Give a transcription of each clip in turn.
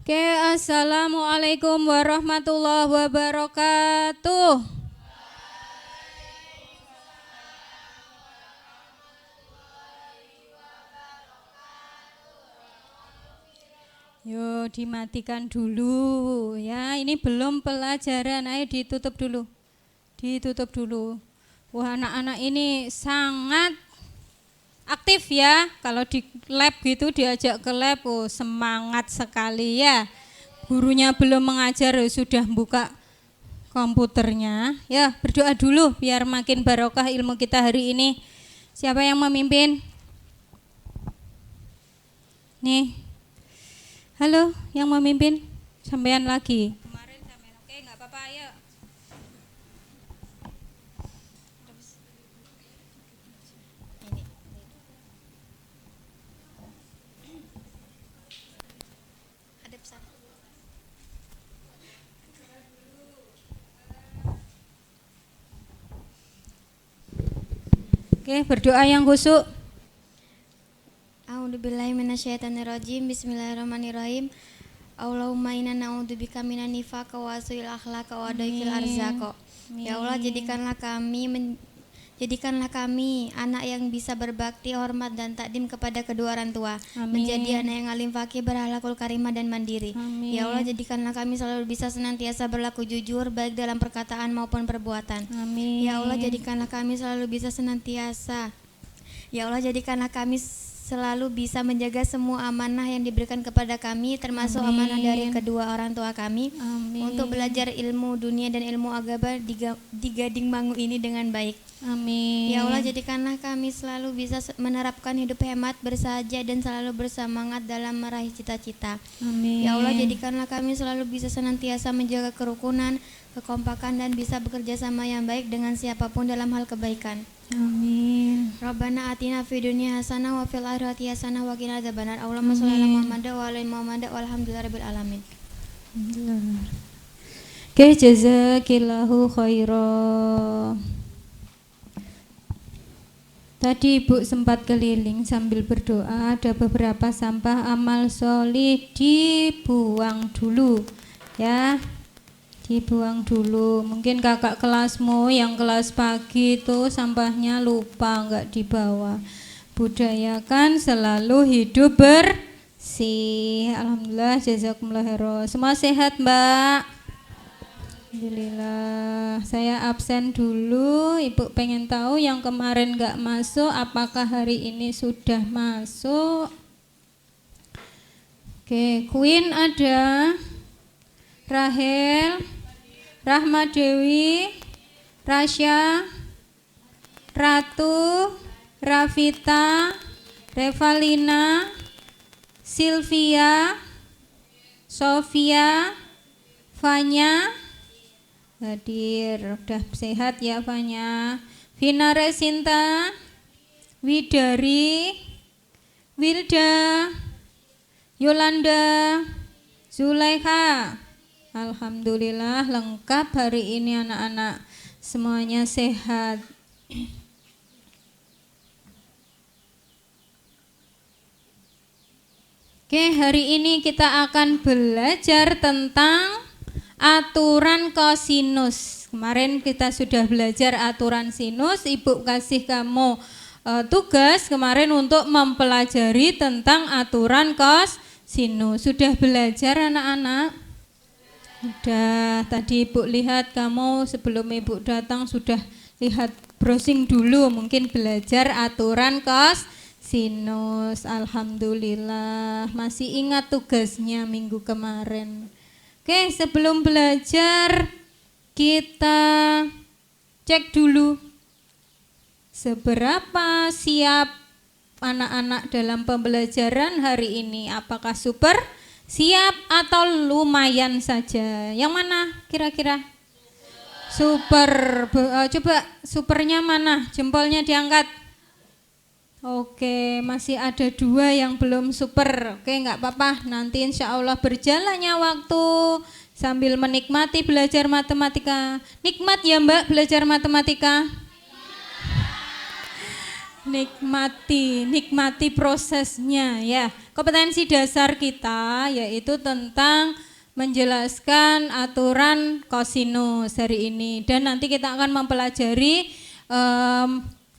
Oke, assalamualaikum warahmatullahi wabarakatuh. Yo, dimatikan dulu ya. Ini belum pelajaran, ayo ditutup dulu. Ditutup dulu. Wah, anak-anak ini sangat aktif ya. Kalau di lab gitu diajak ke lab, oh, semangat sekali ya. Gurunya belum mengajar sudah buka komputernya. Ya, berdoa dulu biar makin barokah ilmu kita hari ini. Siapa yang memimpin? Nih. Halo, yang memimpin? Sampean lagi. Kemarin sampean. Oke, enggak apa-apa, ayo. Oke, berdoa yang khusyuk. A'udzubillahi minasyaitonirrajim. Bismillahirrahmanirrahim. Allahumma inna na'udzubika minan nifaq wa su'il akhlaq wa daikil arzaq. Ya Allah, jadikanlah kami anak yang bisa berbakti, hormat dan takdim kepada kedua orang tua. Amin. Menjadi anak yang alim fakih, berakhlakul karimah dan mandiri. Amin. Ya Allah, jadikanlah kami selalu bisa senantiasa berlaku jujur baik dalam perkataan maupun perbuatan. Amin. Ya Allah, jadikanlah kami selalu bisa senantiasa. Ya Allah, jadikanlah kami selalu bisa menjaga semua amanah yang diberikan kepada kami, termasuk Amin. amanah dari kedua orang tua kami. Amin. Untuk belajar ilmu dunia dan ilmu agama di Gading Mangu ini dengan baik. Amin. Ya Allah, jadikanlah kami selalu bisa menerapkan hidup hemat, bersahaja dan selalu bersemangat dalam meraih cita-cita. Amin. Ya Allah, jadikanlah kami selalu bisa senantiasa menjaga kerukunan, kekompakan dan bisa bekerja sama yang baik dengan siapapun dalam hal kebaikan. Amin. Rabbana atina fid dunya hasanah wa fil akhirati hasanah wa qina adzabannar. Allahumma shalli ala Muhammad wa ala Muhammad walhamdulillahirabbil alamin. Oke, jazakillahu khairan. Tadi Ibu sempat keliling sambil berdoa, ada beberapa sampah amal solih dibuang dulu ya, dibuang dulu. Mungkin kakak kelasmu yang kelas pagi itu sampahnya lupa nggak dibawa. Budayakan selalu hidup bersih. Alhamdulillah, jazakumullah khairan. Semua sehat Mbak? Alhamdulillah. Saya absen dulu. Ibu pengen tahu yang kemarin nggak masuk, apakah hari ini sudah masuk? Oke, Queen ada, Rahel, Rahma Dewi, Rasya, Ratu, Rafita, Revalina, Sylvia, Sofia, Fanya hadir. Udah sehat ya Fanya. Vina Resinta, Widari, Wilda, Yolanda, Zulaiha. Alhamdulillah lengkap hari ini anak-anak, semuanya sehat. Oke, hari ini kita akan belajar tentang aturan kosinus. Kemarin kita sudah belajar aturan sinus. Ibu kasih kamu tugas kemarin untuk mempelajari tentang aturan kosinus. Sudah belajar anak-anak? Sudah. Tadi Ibu lihat kamu sebelum Ibu datang sudah lihat browsing dulu, mungkin belajar aturan kosinus. Alhamdulillah masih ingat tugasnya minggu kemarin. Oke, sebelum belajar kita cek dulu seberapa siap anak-anak dalam pembelajaran hari ini. Apakah super siap atau lumayan saja? Yang mana kira-kira? Super. Coba supernya mana? Jempolnya diangkat. Oke, masih ada 2 yang belum super. Oke, enggak apa-apa. Nanti insya Allah berjalannya waktu sambil menikmati belajar matematika. Nikmat ya Mbak belajar matematika? nikmati prosesnya ya. Kompetensi dasar kita yaitu tentang menjelaskan aturan kosinus hari ini, dan nanti kita akan mempelajari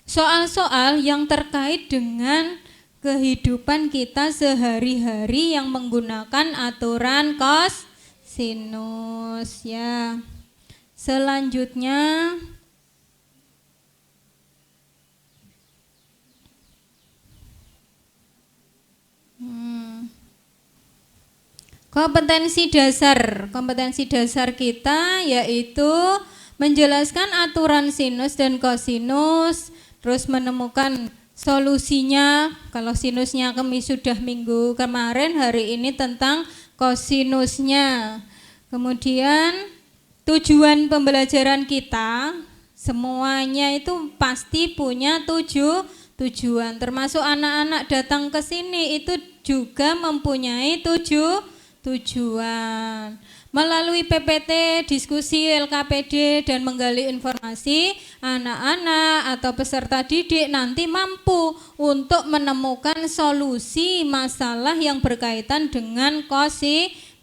soal-soal yang terkait dengan kehidupan kita sehari-hari yang menggunakan aturan kosinus ya. Selanjutnya kompetensi dasar kita yaitu menjelaskan aturan sinus dan kosinus, terus menemukan solusinya. Kalau sinusnya kami sudah minggu kemarin, hari ini tentang kosinusnya. Kemudian tujuan pembelajaran kita semuanya itu pasti punya tujuan, termasuk anak-anak datang ke sini itu juga mempunyai tujuan. Melalui PPT, diskusi LKPD dan menggali informasi, anak-anak atau peserta didik nanti mampu untuk menemukan solusi masalah yang berkaitan dengan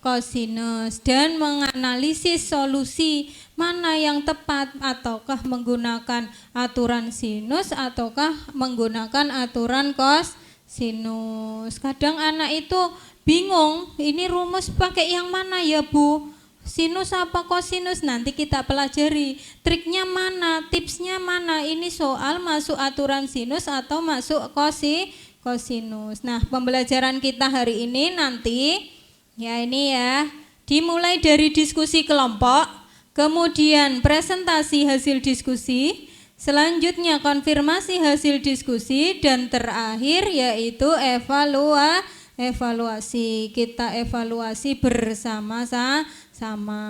kosinus dan menganalisis solusi mana yang tepat, ataukah menggunakan aturan sinus ataukah menggunakan aturan kosinus. Kadang anak itu bingung, ini rumus pakai yang mana ya Bu? Sinus apa kosinus? Nanti kita pelajari triknya mana, tipsnya mana, ini soal masuk aturan sinus atau masuk kosinus. Nah, pembelajaran kita hari ini nanti ya ini ya, dimulai dari diskusi kelompok, kemudian presentasi hasil diskusi, selanjutnya konfirmasi hasil diskusi, dan terakhir yaitu evaluasi. Kita evaluasi bersama-sama.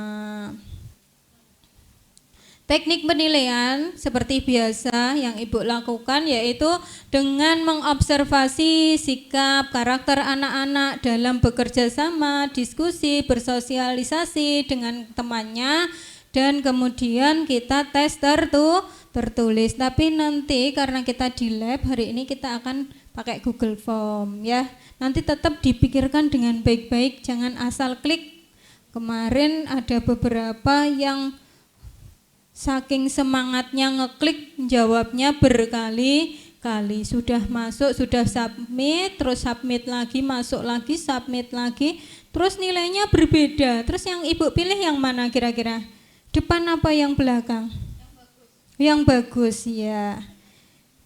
Teknik penilaian seperti biasa yang Ibu lakukan yaitu dengan mengobservasi sikap karakter anak-anak dalam bekerja sama, diskusi, bersosialisasi dengan temannya, dan kemudian kita tes tertulis. Tapi nanti karena kita di lab hari ini kita akan pakai Google Form ya. Nanti tetap dipikirkan dengan baik-baik, jangan asal klik. Kemarin ada beberapa yang saking semangatnya ngeklik jawabnya berkali-kali, sudah masuk, sudah submit, terus submit lagi, masuk lagi, submit lagi, terus nilainya berbeda. Terus yang Ibu pilih yang mana kira-kira? Depan apa yang belakang? Yang bagus ya.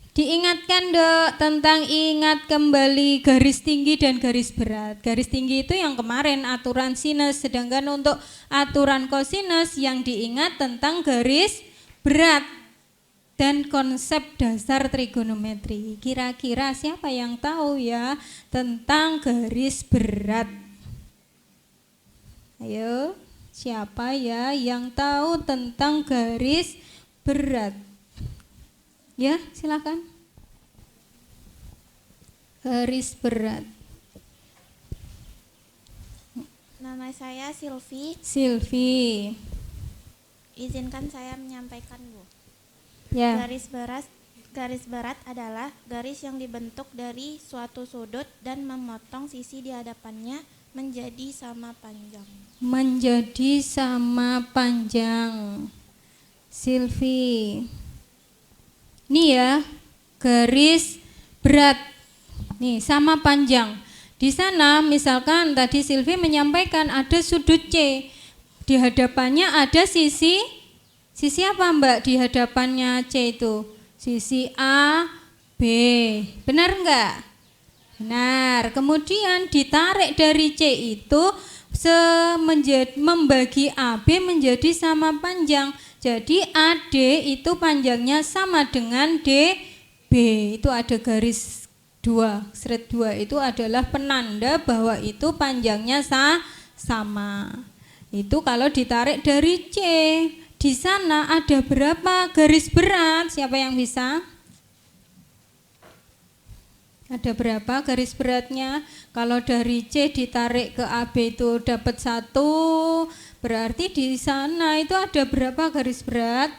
Diingatkan Dok tentang ingat kembali garis tinggi dan garis berat. Garis tinggi itu yang kemarin aturan sinus, sedangkan untuk aturan kosinus yang diingat tentang garis berat dan konsep dasar trigonometri. Kira-kira siapa yang tahu ya tentang garis berat? Ayo, siapa ya yang tahu tentang garis berat? Ya, silakan. Garis berat. Nama saya Silvi. Izinkan saya menyampaikan, Bu. Ya. Garis berat adalah garis yang dibentuk dari suatu sudut dan memotong sisi di hadapannya menjadi sama panjang. Menjadi sama panjang. Silvi. Ini ya, garis berat. Nih, sama panjang. Di sana misalkan tadi Silvi menyampaikan ada sudut C. Di hadapannya ada sisi apa Mbak di hadapannya C itu? Sisi A, B. Benar enggak? Benar. Kemudian ditarik dari C itu membagi AB menjadi sama panjang. Jadi AD itu panjangnya sama dengan DB. Itu ada garis 2. Seret 2 itu adalah penanda bahwa itu panjangnya sama. Itu kalau ditarik dari C. Di sana ada berapa garis berat? Siapa yang bisa? Ada berapa garis beratnya? Kalau dari C ditarik ke AB itu dapat 1. Berarti di sana itu ada berapa garis berat?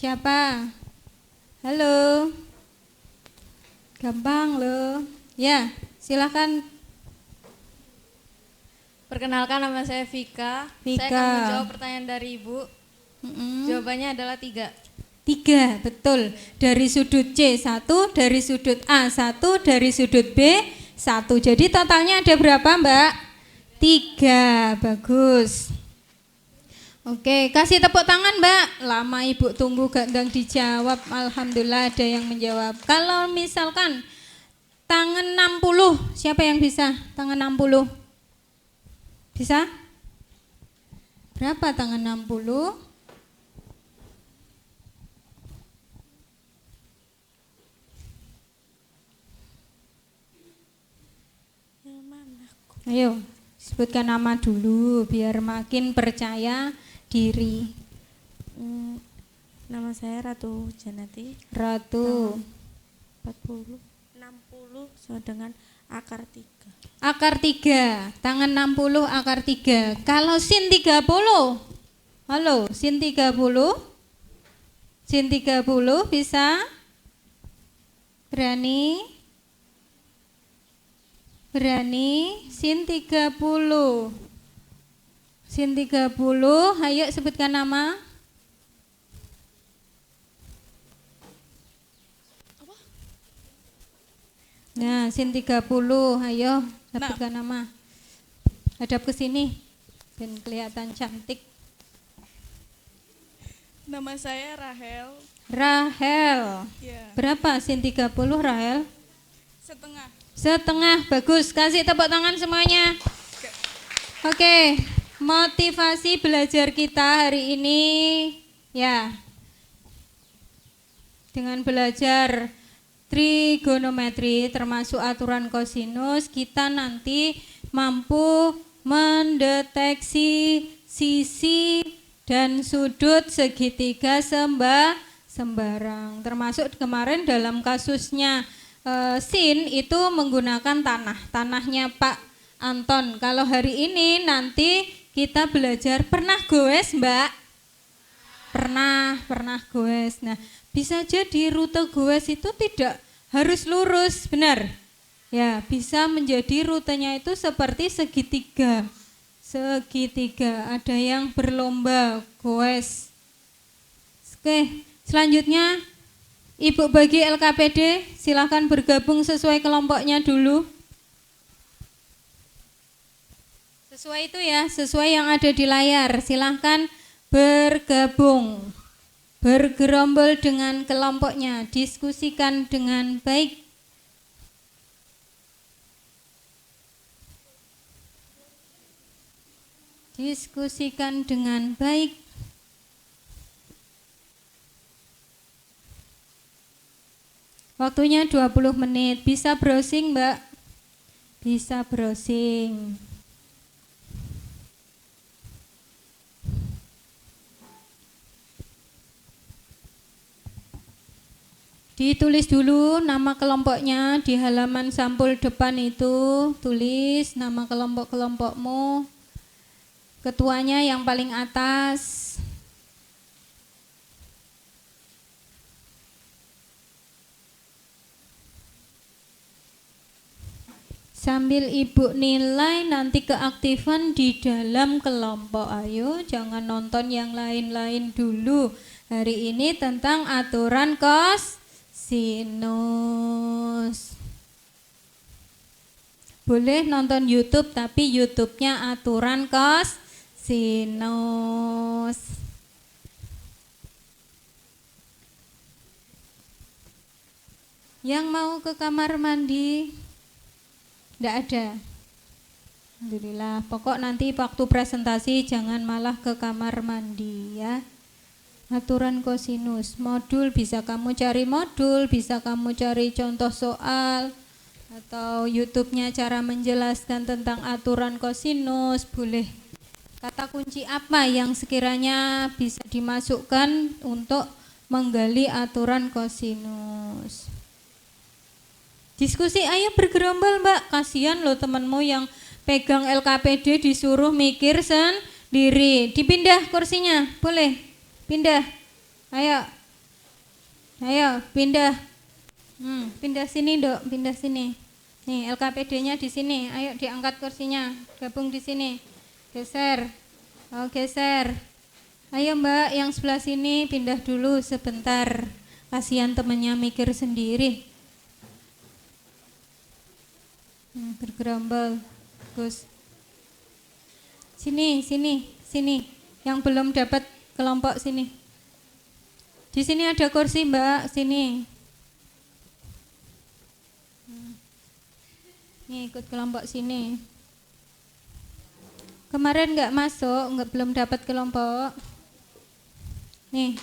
Siapa? Halo. Gampang loh. Ya, silakan. Perkenalkan, nama saya Vika. Vika. Saya akan menjawab pertanyaan dari Ibu. Mm-mm. Jawabannya adalah 3. 3, betul. Dari sudut C 1, dari sudut A 1, dari sudut B 1. Jadi totalnya ada berapa, Mbak? 3. Bagus. Oke, kasih tepuk tangan, Mbak. Lama Ibu tunggu gak ndang dijawab. Alhamdulillah ada yang menjawab. Kalau misalkan tangan 60, siapa yang bisa? Tangan 60. Bisa? Berapa tangan 60? Ayo, sebutkan nama dulu biar makin percaya diri. Nama saya Ratu Janati. Ratu. 40 60 sama dengan akar 3. Akar 3, tangan 60 akar 3. Kalau sin 30, halo, sin 30, sin 30 bisa? Berani? Berani? Sin 30. Sin 30, ayo sebutkan nama. Nah, sin 30, ayo sebutkan nama. Hadap ke sini, dan kelihatan cantik. Nama saya Rahel. Rahel. Ya, Berapa sin 30, Rahel? setengah. Setengah, bagus. Kasih tepuk tangan semuanya. Oke, motivasi belajar kita hari ini ya dengan belajar trigonometri termasuk aturan kosinus, kita nanti mampu mendeteksi sisi dan sudut segitiga sembarang. Termasuk kemarin dalam kasusnya sin itu menggunakan tanahnya Pak Anton. Kalau hari ini nanti kita belajar pernah goes, Mbak? Pernah goes. Nah, bisa jadi rute goes itu tidak harus lurus, benar? Ya, bisa menjadi rutenya itu seperti segitiga. Segitiga, ada yang berlomba goes. Oke, selanjutnya Ibu bagi LKPD, silahkan bergabung sesuai kelompoknya dulu. Sesuai itu ya, sesuai yang ada di layar. Silahkan bergabung, bergerombol dengan kelompoknya, diskusikan dengan baik. Diskusikan dengan baik. Waktunya 20 menit. Bisa browsing, Mbak? Bisa browsing. Ditulis dulu nama kelompoknya di halaman sampul depan itu. Tulis nama kelompok-kelompokmu. Ketuanya yang paling atas. Sambil Ibu nilai nanti keaktifan di dalam kelompok. Ayo, jangan nonton yang lain-lain dulu. Hari ini tentang aturan kosinus. Boleh nonton YouTube, tapi YouTube-nya aturan kosinus. Yang mau ke kamar mandi? Tidak ada. Alhamdulillah. Pokok nanti waktu presentasi jangan malah ke kamar mandi ya. Aturan kosinus. Modul bisa kamu cari modul, bisa kamu cari contoh soal, atau YouTube-nya cara menjelaskan tentang aturan kosinus. Boleh. Kata kunci apa yang sekiranya bisa dimasukkan untuk menggali aturan kosinus? Diskusi, ayo bergerombol, Mbak. Kasihan loh temanmu yang pegang LKPD disuruh mikir sendiri. Dipindah kursinya, boleh? Pindah. Ayo, Ayo pindah. Pindah sini, Dok, pindah sini. Nih, LKPD-nya di sini. Ayo diangkat kursinya, gabung di sini. Geser. Oh, geser. Ayo Mbak, yang sebelah sini pindah dulu sebentar. Kasihan temennya mikir sendiri. Bergerombol. Bagus. Sini. Yang belum dapat kelompok sini. Di sini ada kursi Mbak, sini. Nih ikut kelompok sini. Kemarin nggak masuk, belum dapat kelompok. Nih.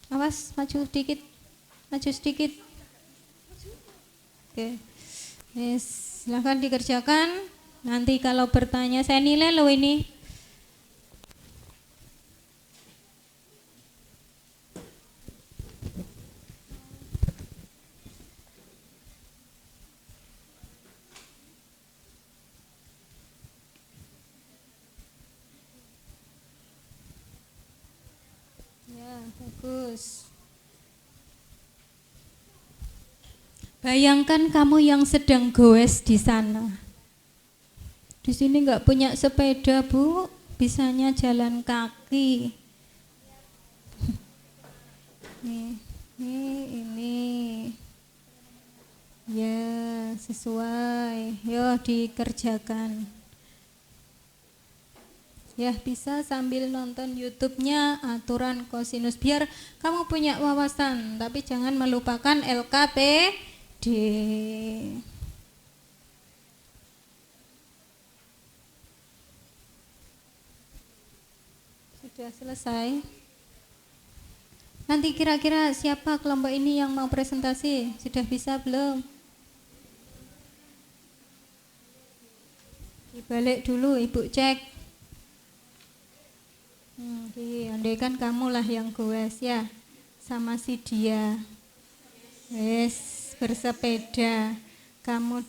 Awas, maju sedikit. Oke. Yes, silahkan dikerjakan. Nanti kalau bertanya saya nilai loh ini. Bagus. Bayangkan kamu yang sedang goes di sana. Di sini nggak punya sepeda, Bu, bisanya jalan kaki. Ini. Ya, sesuai. Yo, dikerjakan. Ya, bisa sambil nonton YouTube-nya aturan kosinus biar kamu punya wawasan, tapi jangan melupakan LKPD. Sudah selesai. Nanti kira-kira siapa kelompok ini yang mau presentasi? Sudah bisa belum? Dibalik dulu, Ibu cek. Andaikan kamulah yang goes ya, sama si dia. Bersepeda. Kamu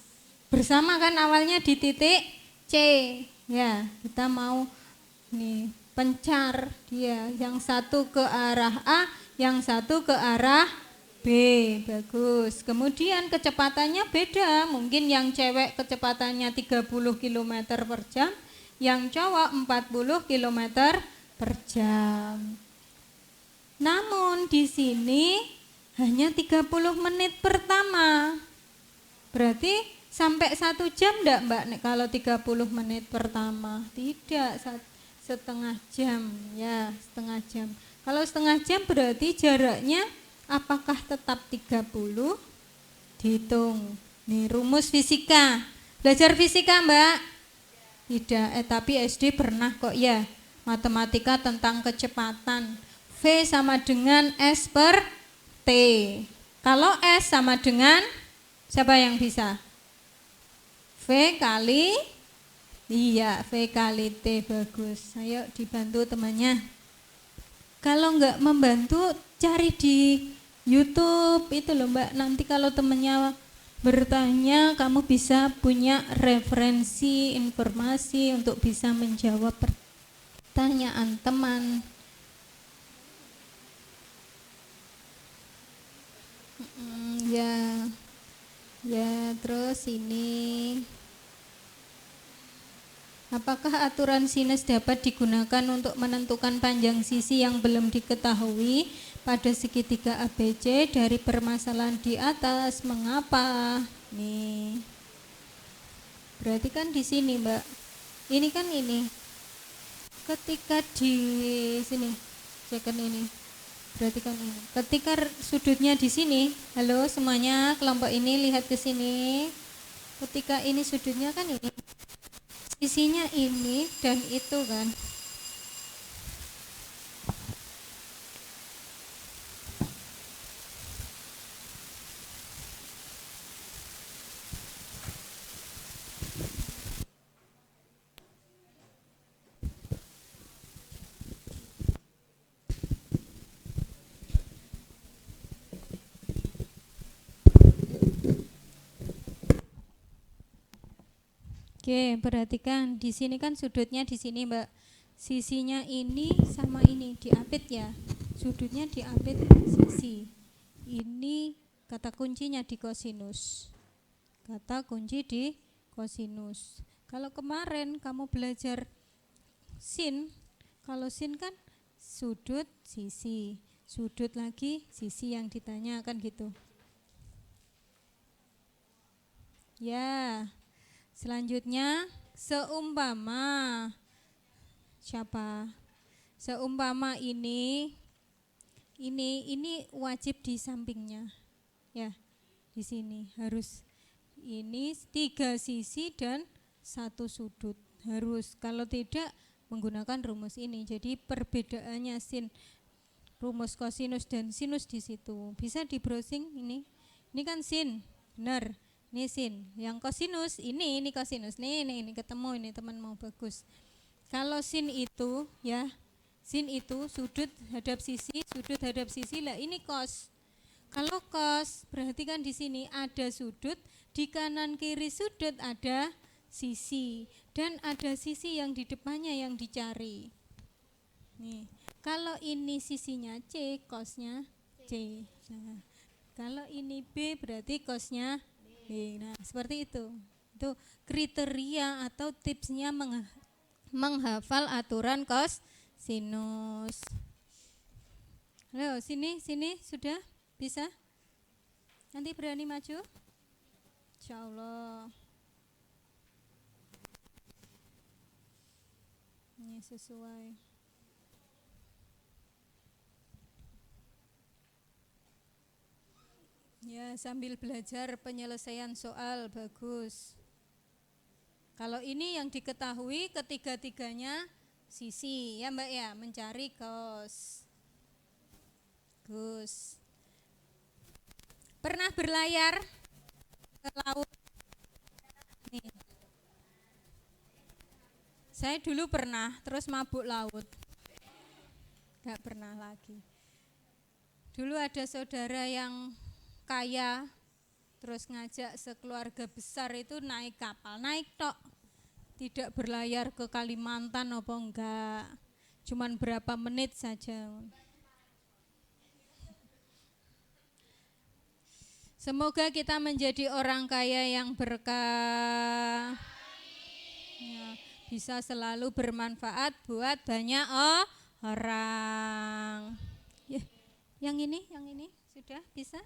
bersama kan awalnya di titik C. Ya, kita mau nih pencar dia. Yang satu ke arah A, yang satu ke arah B. Bagus. Kemudian kecepatannya beda. Mungkin yang cewek kecepatannya 30 km per jam, yang cowok 40 km per jam. Namun di sini hanya 30 menit pertama. Berarti sampai 1 jam enggak Mbak kalau 30 menit pertama? Tidak, setengah jam ya, setengah jam. Kalau setengah jam berarti jaraknya apakah tetap 30? Dihitung. Nih rumus fisika. Belajar fisika Mbak? Tidak, tapi SD pernah kok ya. Matematika tentang kecepatan. V sama dengan S per T. Kalau S sama dengan, siapa yang bisa? V kali, iya V kali T, bagus. Ayo dibantu temannya. Kalau enggak membantu, cari di YouTube itu loh Mbak. Nanti kalau temannya bertanya, kamu bisa punya referensi informasi untuk bisa menjawab pertanyaan teman. Ya terus ini, apakah aturan sinus dapat digunakan untuk menentukan panjang sisi yang belum diketahui pada segitiga ABC dari permasalahan di atas? Mengapa? Nih, berarti kan di sini Mbak, ini kan ini. Ketika di sini, second ini, berarti kan ini. Ketika sudutnya di sini, halo semuanya, kelompok ini lihat ke sini. Ketika ini sudutnya kan ini, sisinya ini dan itu kan. Oke, perhatikan di sini kan sudutnya di sini Mbak. Sisinya ini sama ini diapit ya. sudutnya diapit sisi. Ini kata kuncinya di kosinus. Kata kunci di kosinus. Kalau kemarin kamu belajar sin, kalau sin kan sudut sisi, sudut lagi sisi yang ditanya kan gitu. Ya, selanjutnya seumpama siapa? Seumpama ini wajib di sampingnya. Ya, di sini harus ini 3 sisi dan 1 sudut. Harus, kalau tidak menggunakan rumus ini. Jadi perbedaannya sin, rumus kosinus dan sinus di situ. Bisa di browsing ini. Ini kan sin, benar. Ini sin. Yang kosinus ini kosinus. Ini ketemu ini temanmu, bagus. Kalau sin itu ya, sin itu sudut hadap sisi lah, ini kos. Kalau kos berarti kan di sini ada sudut, di kanan kiri sudut ada sisi, dan ada sisi yang di depannya yang dicari. Nih, kalau ini sisinya C, kosnya C. Nah, kalau ini B berarti kosnya B. Nah, seperti itu. Itu kriteria atau tipsnya menghafal aturan kosinus. Halo, sini sudah bisa? Nanti berani maju? Insyaallah. Ini sesuai. Ya, sambil belajar penyelesaian soal, bagus. Kalau ini yang diketahui ketiga-tiganya sisi, ya Mbak ya, mencari kos. Gus. Pernah berlayar ke laut? Nih. Saya dulu pernah, terus mabuk laut. Gak pernah lagi. Dulu ada saudara yang kaya, terus ngajak sekeluarga besar itu naik kapal, naik tok. Tidak berlayar ke Kalimantan apa enggak. Cuman berapa menit saja. Semoga kita menjadi orang kaya yang berkah. Ya, bisa selalu bermanfaat buat banyak orang. Ya, yang ini sudah bisa?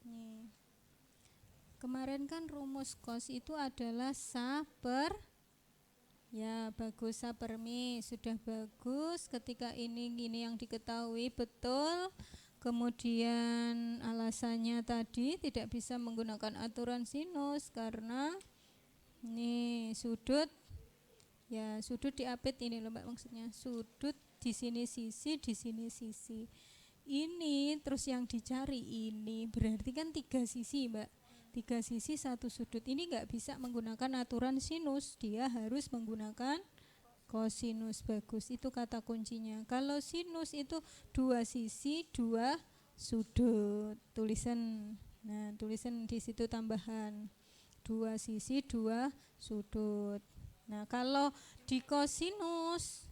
Nih. Kemarin kan rumus kos itu adalah ya, bagus, sapermi sudah bagus. Ketika ini yang diketahui betul. Kemudian alasannya tadi tidak bisa menggunakan aturan sinus karena ini sudut, ya sudut diapit ini loh Mbak, maksudnya sudut di sini sisi, di sini sisi. Ini terus yang dicari ini berarti kan 3 sisi Mbak, 3 sisi 1 sudut. Ini nggak bisa menggunakan aturan sinus, dia harus menggunakan kosinus, bagus, itu kata kuncinya. Kalau sinus itu 2 sisi 2 sudut, tulisan. Nah, tulisan di situ tambahan 2 sisi 2 sudut. Nah, kalau di kosinus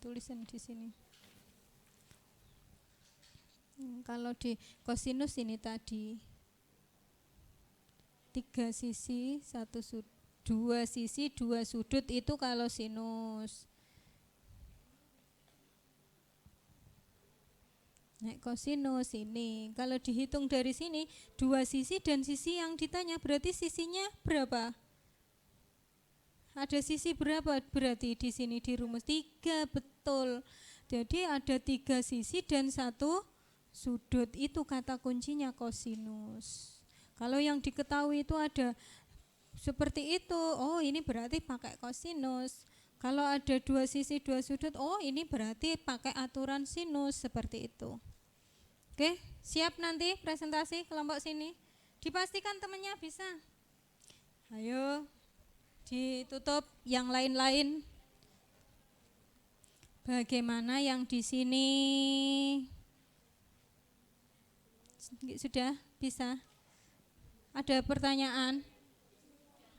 tulisan di sini. Kalau di kosinus ini tadi 3 sisi 1 sudut. 2 sisi 2 sudut itu kalau sinus. Nah, kosinus ini kalau dihitung dari sini 2 sisi dan sisi yang ditanya berarti sisinya berapa? Ada sisi berapa berarti di sini di rumus? 3, betul. Jadi ada 3 sisi dan 1 sudut, itu kata kuncinya kosinus. Kalau yang diketahui itu ada seperti itu, oh ini berarti pakai kosinus. Kalau ada 2 sisi 2 sudut, oh ini berarti pakai aturan sinus, seperti itu. Oke, siap nanti presentasi kelompok sini. Dipastikan temannya bisa. Ayo, ditutup yang lain-lain. Bagaimana yang di sini? Sudah bisa? Ada pertanyaan?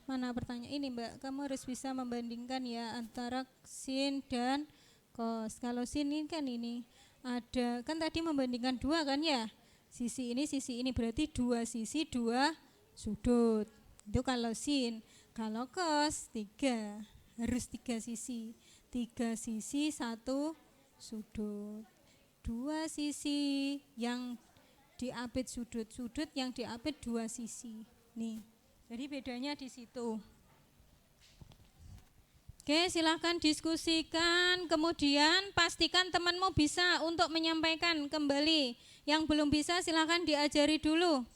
Mana pertanyaan? Ini Mbak, kamu harus bisa membandingkan ya antara sin dan cos. Kalau sin ini kan ini ada, kan tadi membandingkan dua kan ya, sisi ini berarti dua sisi dua sudut. Itu kalau sin. Kalau cos tiga, harus tiga sisi satu sudut. Dua sisi yang diapit sudut yang diapit dua sisi. Nih, jadi bedanya di situ. Oke, silahkan diskusikan, kemudian pastikan temanmu bisa untuk menyampaikan kembali. Yang belum bisa silahkan diajari dulu.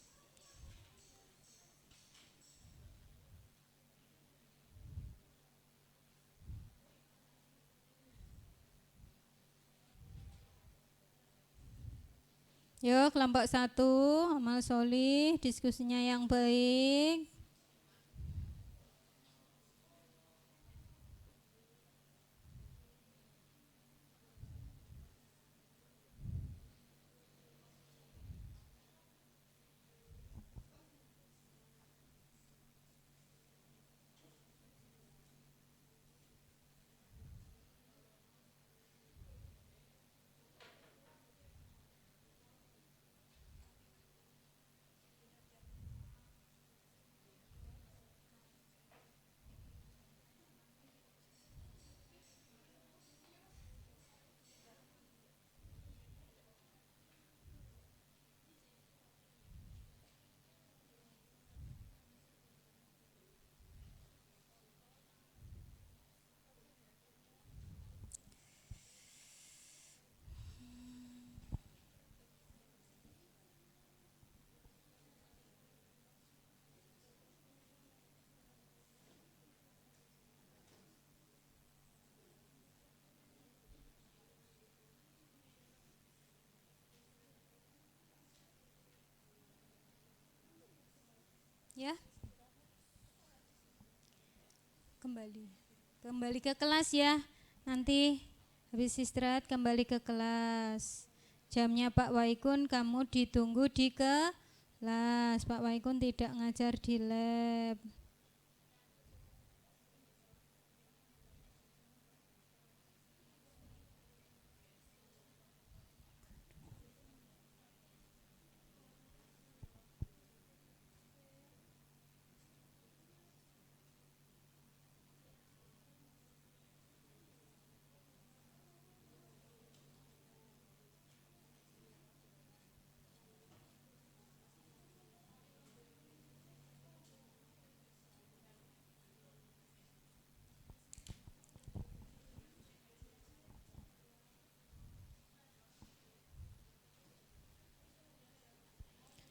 Yuk, kelompok 1, amal solih, diskusinya yang baik. Ya, kembali ke kelas ya. Nanti habis istirahat kembali ke kelas. Jamnya Pak Waikun kamu ditunggu di kelas. Pak Waikun tidak ngajar di lab.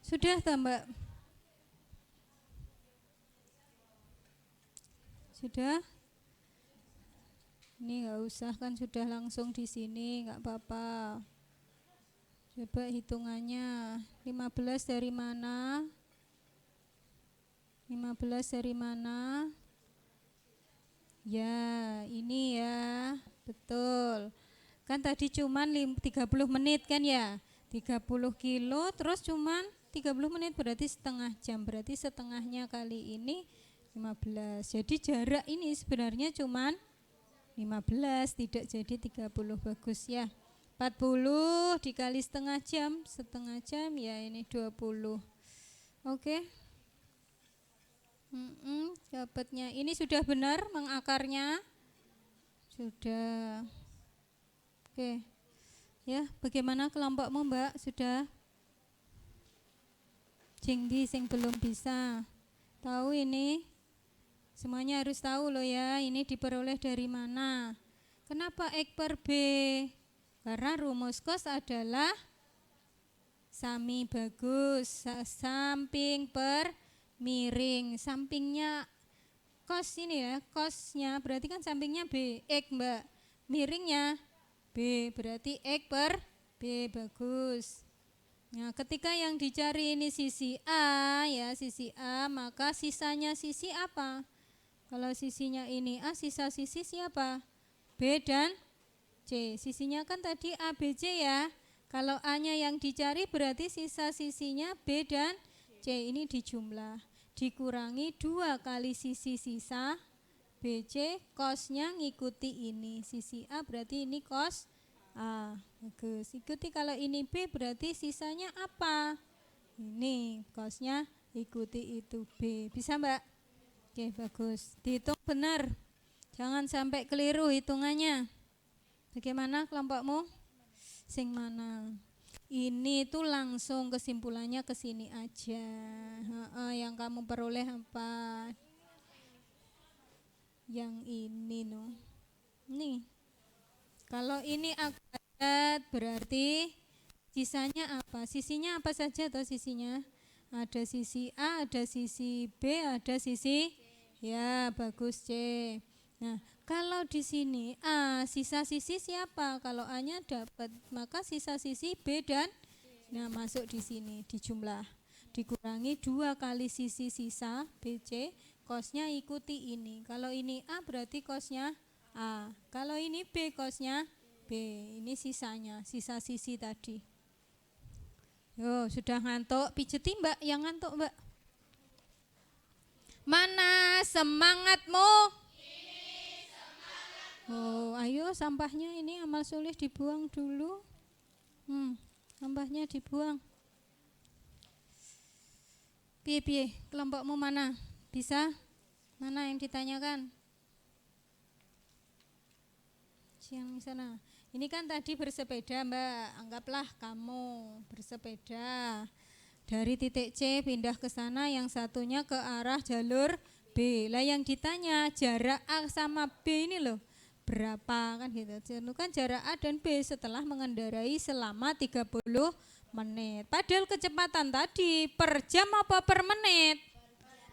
Sudah toh Mbak? Sudah? Ini nggak usah kan sudah langsung di sini, nggak apa-apa. Coba hitungannya 15 dari mana? 15 dari mana? Ya, ini ya, betul. Kan tadi cuman 30 menit kan ya? 30 kilo terus cuman 30 menit berarti setengah jam. Berarti setengahnya kali ini 15. Jadi jarak ini sebenarnya cuman 15, tidak jadi 30. Bagus ya. 40 dikali setengah jam ya ini 20. Oke. Dapatnya ini sudah benar mengakarnya? Sudah. Oke. Ya, bagaimana kelompokmu Mbak? Sudah? Jenggi sing belum bisa. Tahu ini? Semuanya harus tahu loh ya, ini diperoleh dari mana? Kenapa X per B? Karena rumus cos adalah sami bagus, samping per miring. Sampingnya cos ini ya, cosnya berarti kan sampingnya B, X Mbak. Miringnya B, berarti X per B, bagus. Nah, ketika yang dicari ini sisi A ya, sisi A, maka sisanya sisi apa? Kalau sisinya ini A, sisa sisi siapa? B dan C. Sisinya kan tadi A, B, C ya. Kalau A-nya yang dicari berarti sisa sisinya B dan C. Ini dijumlah. Dikurangi 2 kali sisi sisa BC kosnya ngikuti ini. Sisi A berarti ini kos A. Bagus. Ikuti kalau ini B berarti sisanya apa? Ini kosnya ikuti itu B. Bisa Mbak? Oke, bagus. Dihitung benar. Jangan sampai keliru hitungannya. Bagaimana kelompokmu? Sing mana? Ini tuh langsung kesimpulannya ke sini aja. Yang kamu peroleh apa? Yang ini no. Nih. Kalau ini akurat berarti sisanya apa? Sisinya apa saja toh sisinya? Ada sisi A, ada sisi B, ada sisi ya bagus C. Nah, kalau di sini A, sisa sisi siapa? Kalau A-nya dapat, maka sisa sisi B dan nah masuk di sini di jumlah. Dikurangi 2 kali sisi sisa BC, kosnya ikuti ini. Kalau ini A berarti kosnya A. Kalau ini B kosnya B. Ini sisanya, sisa sisi tadi. Yo, sudah ngantuk, pijeti Mbak, yang ngantuk Mbak. Mana semangatmu? Oh, ayo sampahnya ini amal soleh dibuang dulu. Sampahnya dibuang. Piye, kelompokmu mana? Bisa? Mana yang ditanyakan? Yang sana. Ini kan tadi bersepeda Mbak, anggaplah kamu bersepeda. Dari titik C pindah ke sana, yang satunya ke arah jalur B. Lah yang ditanya jarak A sama B ini loh. Berapa kan gitu. Tentukan jarak A dan B setelah mengendarai selama 30 menit. Padahal kecepatan tadi per jam apa per menit?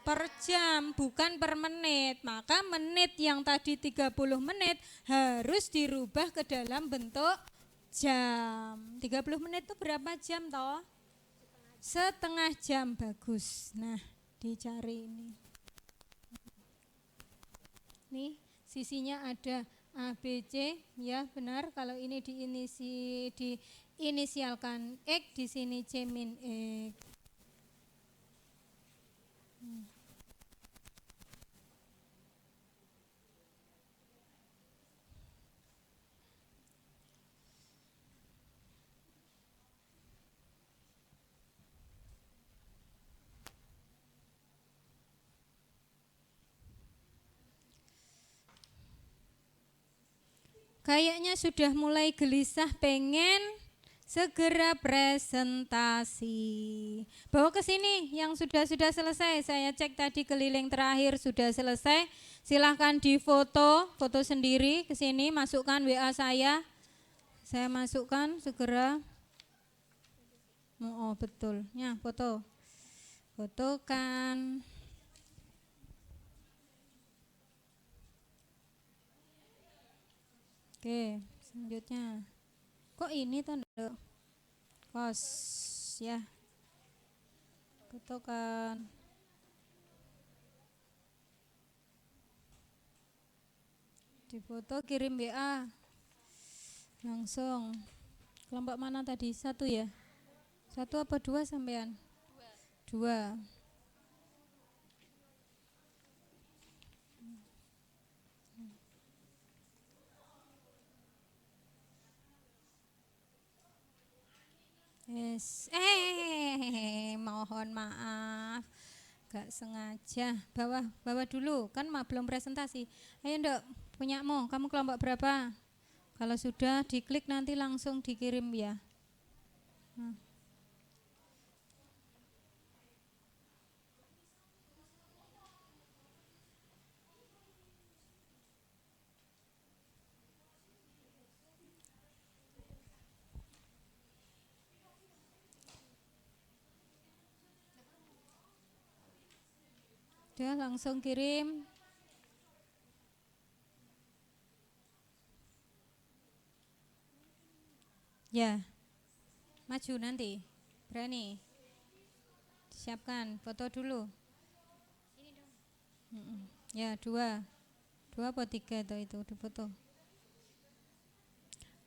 Per jam, bukan per menit. Maka menit yang tadi 30 menit harus dirubah ke dalam bentuk jam. 30 menit itu berapa jam toh? Setengah jam, bagus. Nah, dicari ini. Nih, sisinya ada A, B, C, ya benar. Kalau ini diinisialkan X, di sini C min X. Kayaknya sudah mulai gelisah pengen segera presentasi. Bawa ke sini yang sudah selesai. Saya cek tadi keliling terakhir sudah selesai. Silahkan difoto, foto sendiri ke sini, masukkan WA saya. Saya masukkan segera. Oh betul, ya foto. Fotokan. Oke, selanjutnya. Kok ini tanda kos ya? Fotokan. Difoto kirim WA. Langsung. Kelompok mana tadi? 1 ya? 1 apa 2 sampean? 2. Yes. Mohon maaf, gak sengaja. Bawa dulu, kan belum presentasi. Ayo Ndok, punyamu, kamu kelompok berapa? Kalau sudah diklik nanti langsung dikirim ya. Udah langsung kirim. Ya, maju nanti, berani. Siapkan, foto dulu. Ya, 2 apa 3 itu difoto.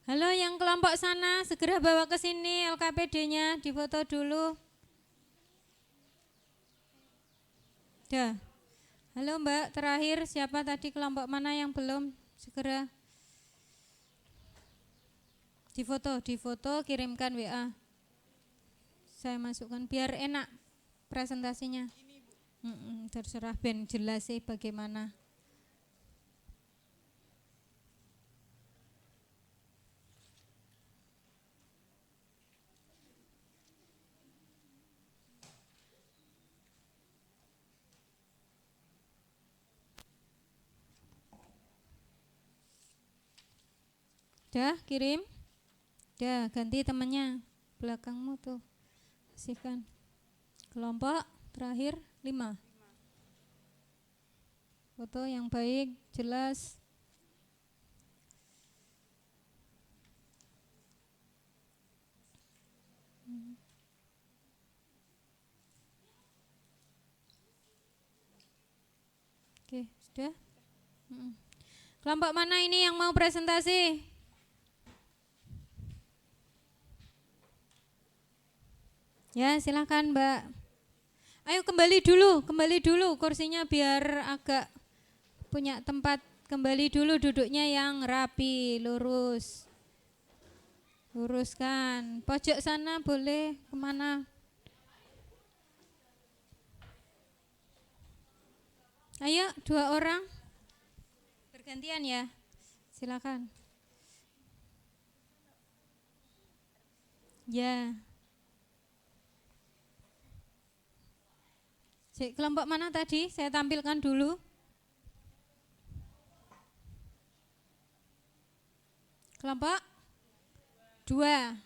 Halo yang kelompok sana, segera bawa ke sini LKPD-nya, difoto dulu. Dah. Halo Mbak, terakhir siapa tadi, kelompok mana yang belum? Segera difoto, kirimkan WA. Saya masukkan biar enak presentasinya. Terserah Ben jelas sih bagaimana. Udah kirim? Udah ganti temannya belakangmu tuh. Kasihkan. Kelompok terakhir 5. Foto yang baik, jelas. Oke, sudah? Kelompok mana ini yang mau presentasi? Ya, silakan Mbak. Ayo kembali dulu kursinya biar agak punya tempat. Kembali dulu duduknya yang rapi, lurus. Luruskan. Pojok sana boleh, kemana? Ayo, 2 orang. Bergantian ya. Silakan. Ya. Kelompok mana tadi? Saya tampilkan dulu. Kelompok 2.